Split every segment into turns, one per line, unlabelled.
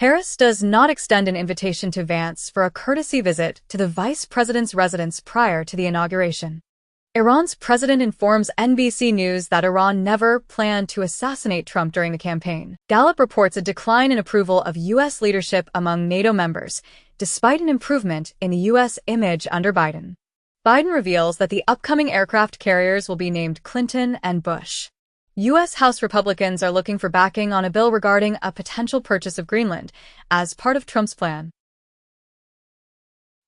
Harris does not extend an invitation to Vance for a courtesy visit to the vice president's residence prior to the inauguration. Iran's president informs NBC News that Iran never planned to assassinate Trump during the campaign. Gallup reports a decline in approval of U.S. leadership among NATO members, despite an improvement in the U.S. image under Biden. Biden reveals that the upcoming aircraft carriers will be named Clinton and Bush. U.S. House Republicans are looking for backing on a bill regarding a potential purchase of Greenland as part of Trump's plan.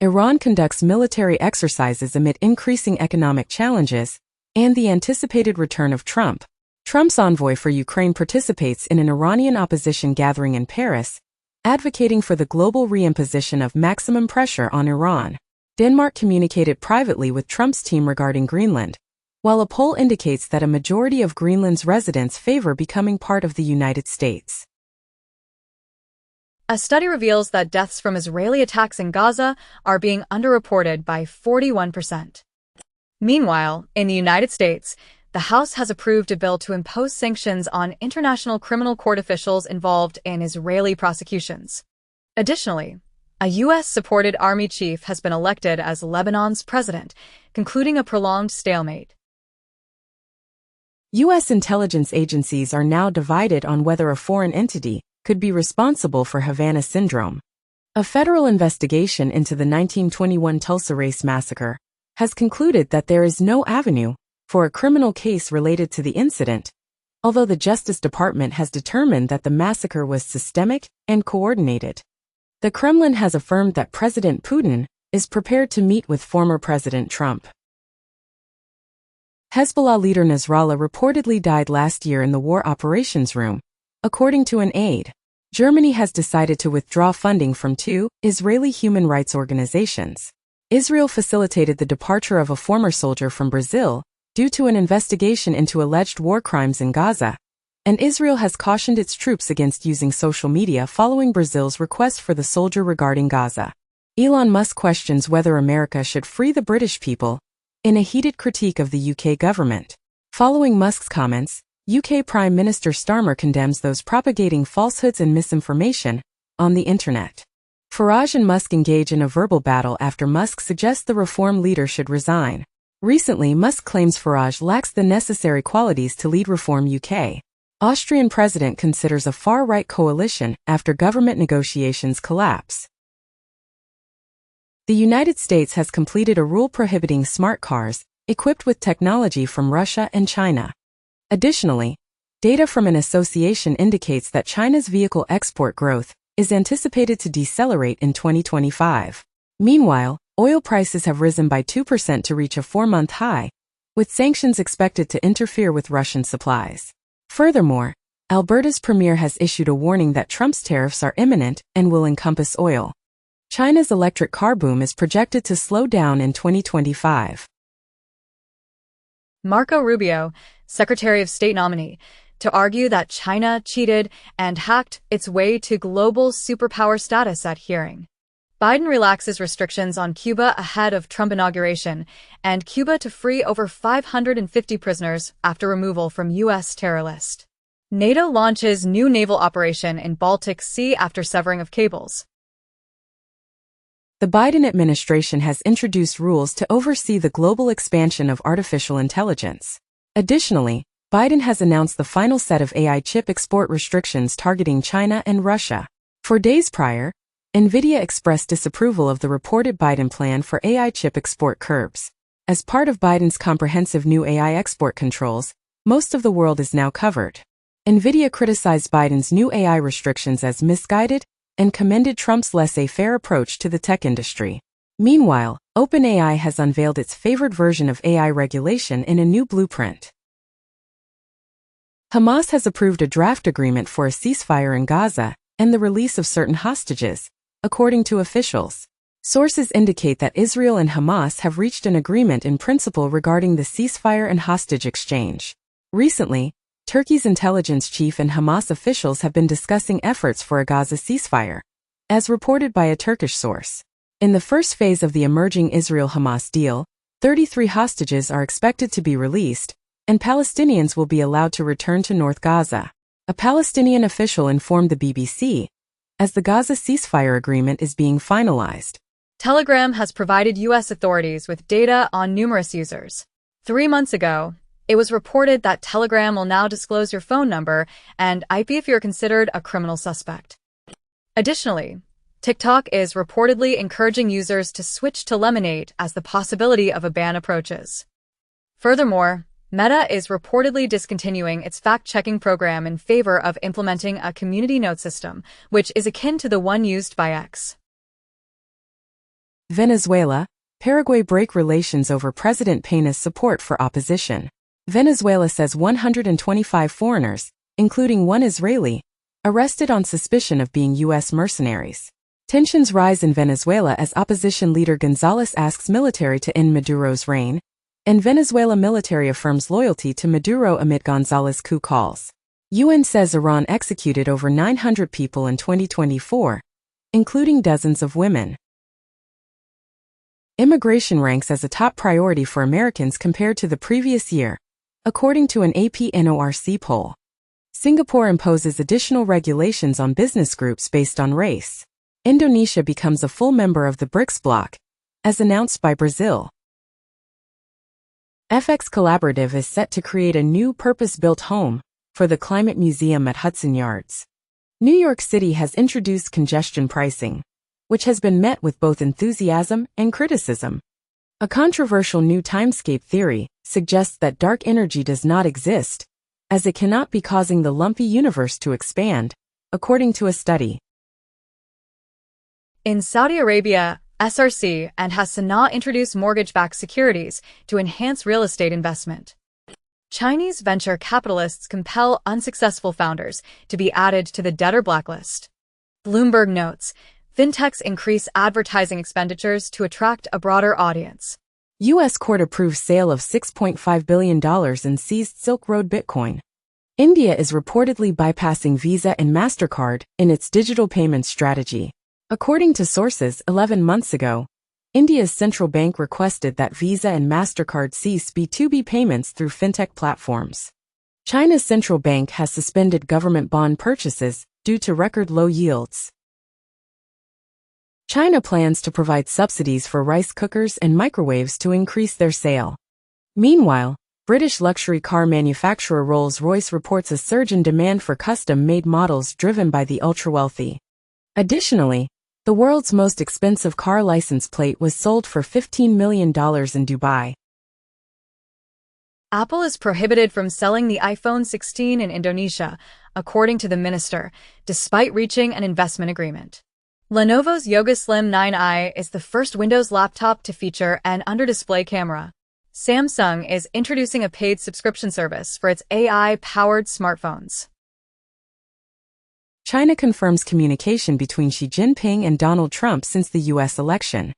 Iran conducts military exercises amid increasing economic challenges and the anticipated return of Trump. Trump's envoy for Ukraine participates in an Iranian opposition gathering in Paris, advocating for the global reimposition of maximum pressure on Iran. Denmark communicated privately with Trump's team regarding Greenland, while a poll indicates that a majority of Greenland's residents favor becoming part of the United States.
A study reveals that deaths from Israeli attacks in Gaza are being underreported by 41%. Meanwhile, in the United States, the House has approved a bill to impose sanctions on International Criminal Court officials involved in Israeli prosecutions. Additionally, a U.S.-supported army chief has been elected as Lebanon's president, concluding a prolonged stalemate.
U.S. intelligence agencies are now divided on whether a foreign entity could be responsible for Havana syndrome. A federal investigation into the 1921 Tulsa race massacre has concluded that there is no avenue for a criminal case related to the incident, although the Justice Department has determined that the massacre was systemic and coordinated. The Kremlin has affirmed that President Putin is prepared to meet with former President Trump. Hezbollah leader Nasrallah reportedly died last year in the War Operations Room, according to an aide. Germany has decided to withdraw funding from two Israeli human rights organizations. Israel facilitated the departure of a former soldier from Brazil due to an investigation into alleged war crimes in Gaza, and Israel has cautioned its troops against using social media following Brazil's request for the soldier regarding Gaza. Elon Musk questions whether America should free the British people in a heated critique of the UK government. Following Musk's comments, UK Prime Minister Starmer condemns those propagating falsehoods and misinformation on the internet. Farage and Musk engage in a verbal battle after Musk suggests the reform leader should resign. Recently, Musk claims Farage lacks the necessary qualities to lead Reform UK. Austrian president considers a far-right coalition after government negotiations collapse. The United States has completed a rule prohibiting smart cars equipped with technology from Russia and China. Additionally, data from an association indicates that China's vehicle export growth is anticipated to decelerate in 2025. Meanwhile, oil prices have risen by 2% to reach a 4-month high, with sanctions expected to interfere with Russian supplies. Furthermore, Alberta's premier has issued a warning that Trump's tariffs are imminent and will encompass oil. China's electric car boom is projected to slow down in 2025.
Marco Rubio, Secretary of State nominee, to argue that China cheated and hacked its way to global superpower status at hearing. Biden relaxes restrictions on Cuba ahead of Trump inauguration, and Cuba to free over 550 prisoners after removal from U.S. terror list. NATO launches new naval operation in Baltic Sea after severing of cables.
The Biden administration has introduced rules to oversee the global expansion of artificial intelligence. Additionally, Biden has announced the final set of AI chip export restrictions targeting China and Russia. For days prior, NVIDIA expressed disapproval of the reported Biden plan for AI chip export curbs. As part of Biden's comprehensive new AI export controls, most of the world is now covered. NVIDIA criticized Biden's new AI restrictions as misguided and commended Trump's laissez-faire approach to the tech industry. Meanwhile, OpenAI has unveiled its favored version of AI regulation in a new blueprint. Hamas has approved a draft agreement for a ceasefire in Gaza and the release of certain hostages, according to officials. Sources indicate that Israel and Hamas have reached an agreement in principle regarding the ceasefire and hostage exchange. Recently, Turkey's intelligence chief and Hamas officials have been discussing efforts for a Gaza ceasefire, as reported by a Turkish source. In the first phase of the emerging Israel-Hamas deal, 33 hostages are expected to be released, and Palestinians will be allowed to return to North Gaza. A Palestinian official informed the BBC as the Gaza ceasefire agreement is being finalized.
Telegram has provided U.S. authorities with data on numerous users. 3 months ago, it was reported that Telegram will now disclose your phone number and IP if you're considered a criminal suspect. Additionally, TikTok is reportedly encouraging users to switch to Lemonade as the possibility of a ban approaches. Furthermore, Meta is reportedly discontinuing its fact-checking program in favor of implementing a community note system, which is akin to the one used by X.
Venezuela, Paraguay break relations over President Peña's support for opposition. Venezuela says 125 foreigners, including one Israeli, arrested on suspicion of being U.S. mercenaries. Tensions rise in Venezuela as opposition leader González asks military to end Maduro's reign, and Venezuela military affirms loyalty to Maduro amid González coup calls. UN says Iran executed over 900 people in 2024, including dozens of women. Immigration ranks as a top priority for Americans compared to the previous year, according to an AP NORC poll. Singapore imposes additional regulations on business groups based on race. Indonesia becomes a full member of the BRICS bloc, as announced by Brazil. FX Collaborative is set to create a new purpose-built home for the Climate Museum at Hudson Yards. New York City has introduced congestion pricing, which has been met with both enthusiasm and criticism. A controversial new timescape theory suggests that dark energy does not exist, as it cannot be causing the lumpy universe to expand, according to a study.
In Saudi Arabia, SRC and Hassanah introduced mortgage-backed securities to enhance real estate investment. Chinese venture capitalists compel unsuccessful founders to be added to the debtor blacklist. Bloomberg notes, fintechs increase advertising expenditures to attract a broader audience.
U.S. court approves sale of $6.5 billion in seized Silk Road Bitcoin. India is reportedly bypassing Visa and MasterCard in its digital payment strategy. According to sources, 11 months ago, India's central bank requested that Visa and MasterCard cease B2B payments through fintech platforms. China's central bank has suspended government bond purchases due to record low yields. China plans to provide subsidies for rice cookers and microwaves to increase their sale. Meanwhile, British luxury car manufacturer Rolls-Royce reports a surge in demand for custom-made models driven by the ultra-wealthy. Additionally, the world's most expensive car license plate was sold for $15 million in Dubai.
Apple is prohibited from selling the iPhone 16 in Indonesia, according to the minister, despite reaching an investment agreement. Lenovo's Yoga Slim 9i is the first Windows laptop to feature an under-display camera. Samsung is introducing a paid subscription service for its AI-powered smartphones.
China confirms communication between Xi Jinping and Donald Trump since the U.S. election.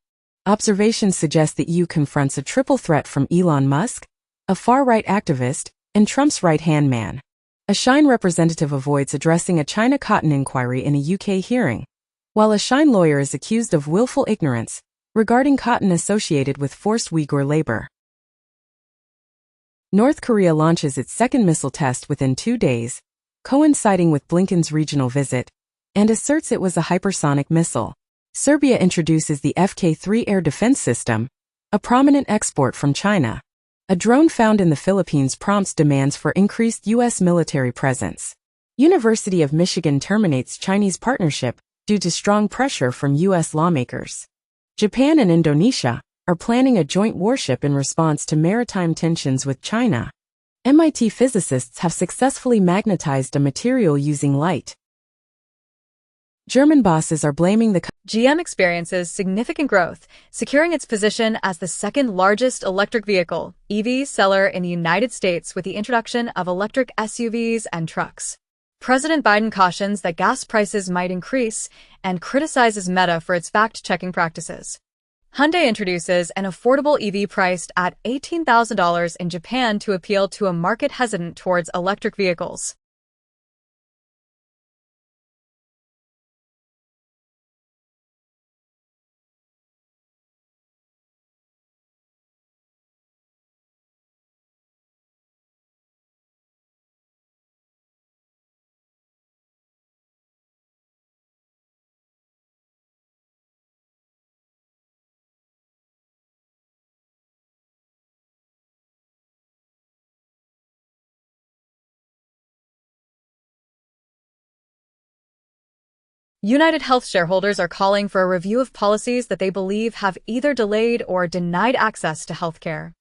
Observations suggest the EU confronts a triple threat from Elon Musk, a far-right activist, and Trump's right-hand man. A Shine representative avoids addressing a China cotton inquiry in a UK hearing, while a Shine lawyer is accused of willful ignorance regarding cotton associated with forced Uyghur labor. North Korea launches its second missile test within 2 days, coinciding with Blinken's regional visit, and asserts it was a hypersonic missile. Serbia introduces the Fk-3 air defense system, a prominent export from China. A drone found in the Philippines prompts demands for increased U.S. military presence. University of Michigan terminates Chinese partnership due to strong pressure from U.S. lawmakers. Japan and Indonesia are planning a joint warship in response to maritime tensions with China. MIT physicists have successfully magnetized a material using light. German bosses are blaming the
GM experiences significant growth, securing its position as the second largest electric vehicle (EV) seller in the United States with the introduction of electric SUVs and trucks. President Biden cautions that gas prices might increase and criticizes Meta for its fact-checking practices. Hyundai introduces an affordable EV priced at $18,000 in Japan to appeal to a market hesitant towards electric vehicles. United Health shareholders are calling for a review of policies that they believe have either delayed or denied access to healthcare.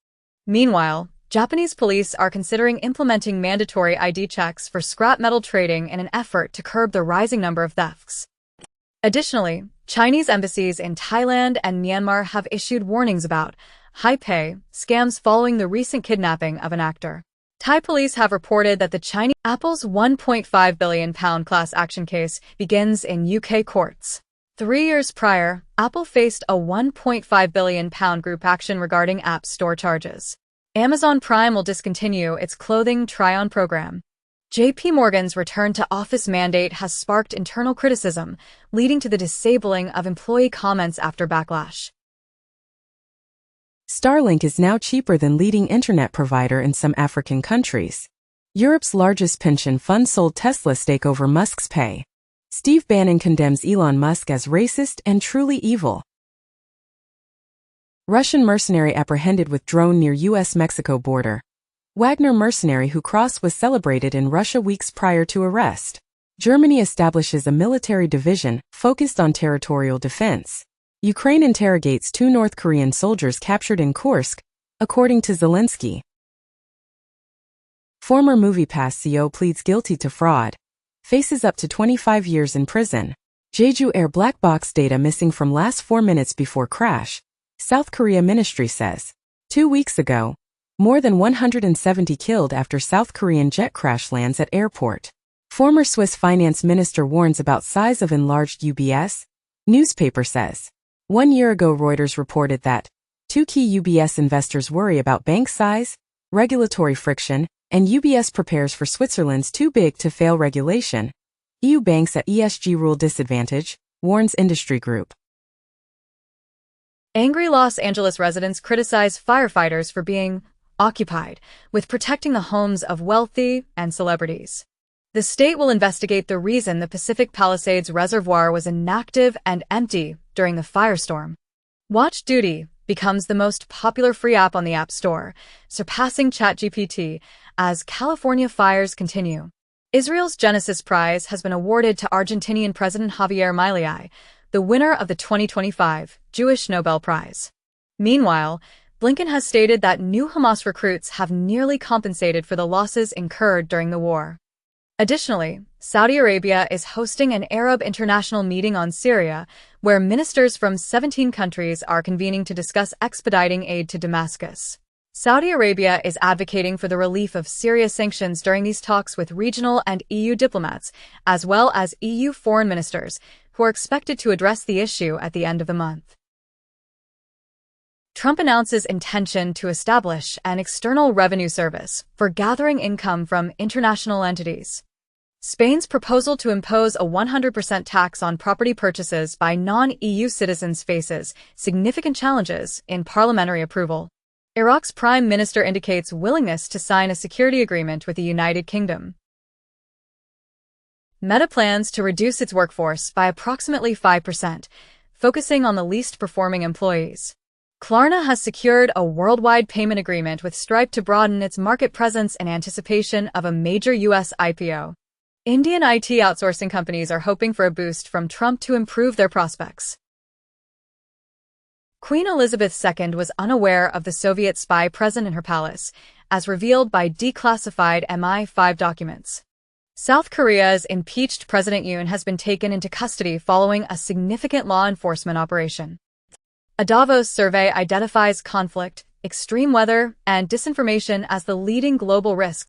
Meanwhile, Japanese police are considering implementing mandatory ID checks for scrap metal trading in an effort to curb the rising number of thefts. Additionally, Chinese embassies in Thailand and Myanmar have issued warnings about high-pay scams following the recent kidnapping of an actor. Thai police have reported that the Chinese Apple's £1.5 billion class action case begins in UK courts. 3 years prior, Apple faced a £1.5 billion group action regarding App Store charges. Amazon Prime will discontinue its clothing try-on program. JP Morgan's return to office mandate has sparked internal criticism, leading to the disabling of employee comments after backlash.
Starlink is now cheaper than leading internet provider in some African countries. Europe's largest pension fund sold Tesla stake over Musk's pay. Steve Bannon condemns Elon Musk as racist and truly evil. Russian mercenary apprehended with drone near U.S.-Mexico border. Wagner mercenary who crossed was celebrated in Russia weeks prior to arrest. Germany establishes a military division focused on territorial defense. Ukraine interrogates 2 North Korean soldiers captured in Kursk, according to Zelensky. Former MoviePass CEO pleads guilty to fraud. Faces up to 25 years in prison. Jeju Air black box data missing from last 4 minutes before crash. South Korea ministry says. 2 weeks ago, more than 170 killed after South Korean jet crash lands at airport. Former Swiss finance minister warns about size of enlarged UBS. Newspaper says. 1 year ago Reuters reported that 2 key UBS investors worry about bank size, regulatory friction, and UBS prepares for Switzerland's too big to fail regulation. EU banks at ESG rule disadvantage, warns industry group.
Angry Los Angeles residents criticize firefighters for being occupied with protecting the homes of wealthy and celebrities. The state will investigate the reason the Pacific Palisades Reservoir was inactive and empty during the firestorm. Watch Duty becomes the most popular free app on the App Store, surpassing ChatGPT as California fires continue. Israel's Genesis Prize has been awarded to Argentinian President Javier Milei, the winner of the 2025 Jewish Nobel Prize. Meanwhile, Blinken has stated that new Hamas recruits have nearly compensated for the losses incurred during the war. Additionally, Saudi Arabia is hosting an Arab international meeting on Syria, where ministers from 17 countries are convening to discuss expediting aid to Damascus. Saudi Arabia is advocating for the relief of Syria sanctions during these talks with regional and EU diplomats, as well as EU foreign ministers, who are expected to address the issue at the end of the month. Trump announces intention to establish an external revenue service for gathering income from international entities. Spain's proposal to impose a 100% tax on property purchases by non-EU citizens faces significant challenges in parliamentary approval. Iraq's prime minister indicates willingness to sign a security agreement with the United Kingdom. Meta plans to reduce its workforce by approximately 5%, focusing on the least performing employees. Klarna has secured a worldwide payment agreement with Stripe to broaden its market presence in anticipation of a major U.S. IPO. Indian IT outsourcing companies are hoping for a boost from Trump to improve their prospects. Queen Elizabeth II was unaware of the Soviet spy present in her palace, as revealed by declassified MI5 documents. South Korea's impeached President Yoon has been taken into custody following a significant law enforcement operation. A Davos survey identifies conflict, extreme weather, and disinformation as the leading global risks